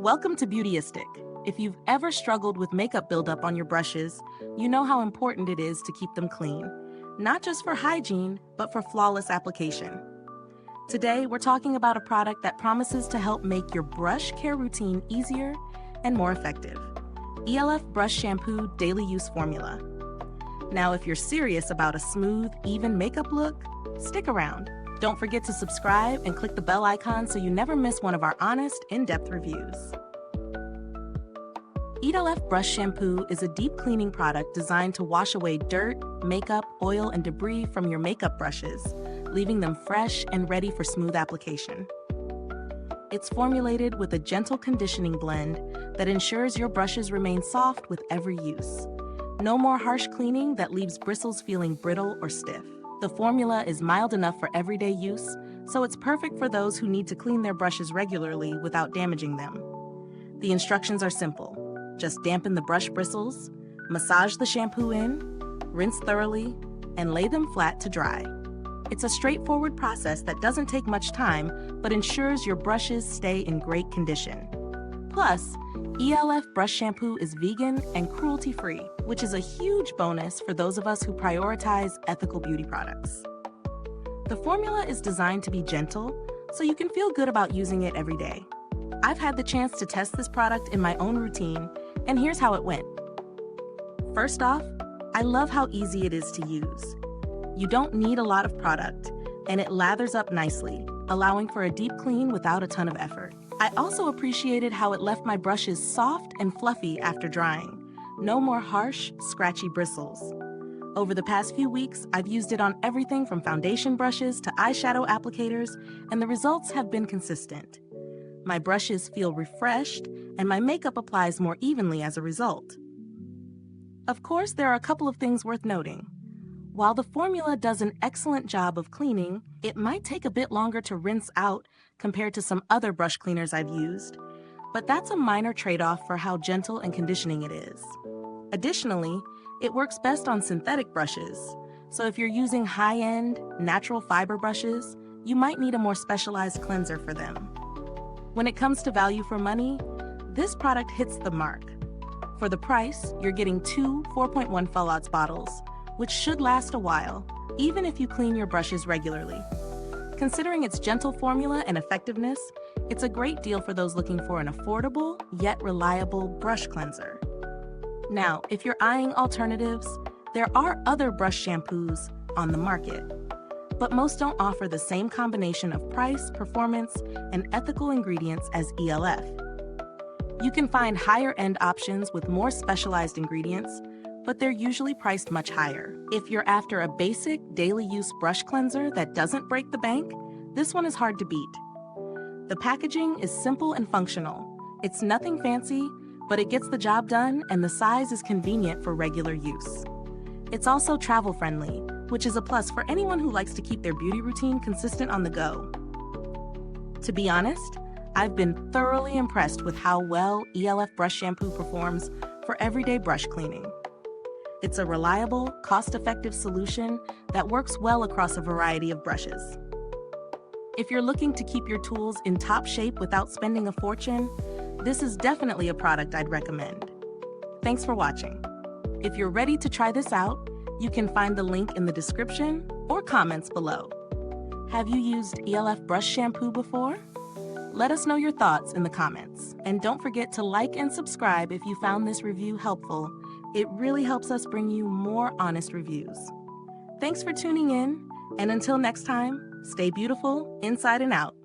Welcome to Beautyistic. If you've ever struggled with makeup buildup on your brushes, you know how important it is to keep them clean, not just for hygiene, but for flawless application. Today, we're talking about a product that promises to help make your brush care routine easier and more effective. e.l.f. Brush Shampoo Daily Use Formula. Now, if you're serious about a smooth, even makeup look, stick around. Don't forget to subscribe and click the bell icon so you never miss one of our honest, in-depth reviews. e.l.f. Brush Shampoo is a deep cleaning product designed to wash away dirt, makeup, oil, and debris from your makeup brushes, leaving them fresh and ready for smooth application. It's formulated with a gentle conditioning blend that ensures your brushes remain soft with every use. No more harsh cleaning that leaves bristles feeling brittle or stiff. The formula is mild enough for everyday use, so it's perfect for those who need to clean their brushes regularly without damaging them. The instructions are simple. Just dampen the brush bristles, massage the shampoo in, rinse thoroughly, and lay them flat to dry. It's a straightforward process that doesn't take much time, but ensures your brushes stay in great condition. Plus, e.l.f. Brush Shampoo is vegan and cruelty-free, which is a huge bonus for those of us who prioritize ethical beauty products. The formula is designed to be gentle, so you can feel good about using it every day. I've had the chance to test this product in my own routine, and here's how it went. First off, I love how easy it is to use. You don't need a lot of product, and it lathers up nicely, allowing for a deep clean without a ton of effort. I also appreciated how it left my brushes soft and fluffy after drying. No more harsh, scratchy bristles. Over the past few weeks, I've used it on everything from foundation brushes to eyeshadow applicators, and the results have been consistent. My brushes feel refreshed, and my makeup applies more evenly as a result. Of course, there are a couple of things worth noting. While the formula does an excellent job of cleaning, it might take a bit longer to rinse out compared to some other brush cleaners I've used, but that's a minor trade-off for how gentle and conditioning it is. Additionally, it works best on synthetic brushes, so if you're using high-end, natural fiber brushes, you might need a more specialized cleanser for them. When it comes to value for money, this product hits the mark. For the price, you're getting two 4.1 fallouts bottles, which should last a while, even if you clean your brushes regularly. Considering its gentle formula and effectiveness, it's a great deal for those looking for an affordable, yet reliable brush cleanser. Now, if you're eyeing alternatives, there are other brush shampoos on the market, but most don't offer the same combination of price, performance, and ethical ingredients as e.l.f. You can find higher-end options with more specialized ingredients, but they're usually priced much higher. If you're after a basic, daily-use brush cleanser that doesn't break the bank, this one is hard to beat. The packaging is simple and functional. It's nothing fancy, but it gets the job done, and the size is convenient for regular use. It's also travel-friendly, which is a plus for anyone who likes to keep their beauty routine consistent on the go. To be honest, I've been thoroughly impressed with how well e.l.f. Brush Shampoo performs for everyday brush cleaning. It's a reliable, cost-effective solution that works well across a variety of brushes. If you're looking to keep your tools in top shape without spending a fortune, this is definitely a product I'd recommend. Thanks for watching. If you're ready to try this out, you can find the link in the description or comments below. Have you used e.l.f. Brush Shampoo before? Let us know your thoughts in the comments. And don't forget to like and subscribe if you found this review helpful. It really helps us bring you more honest reviews. Thanks for tuning in, and until next time, stay beautiful inside and out.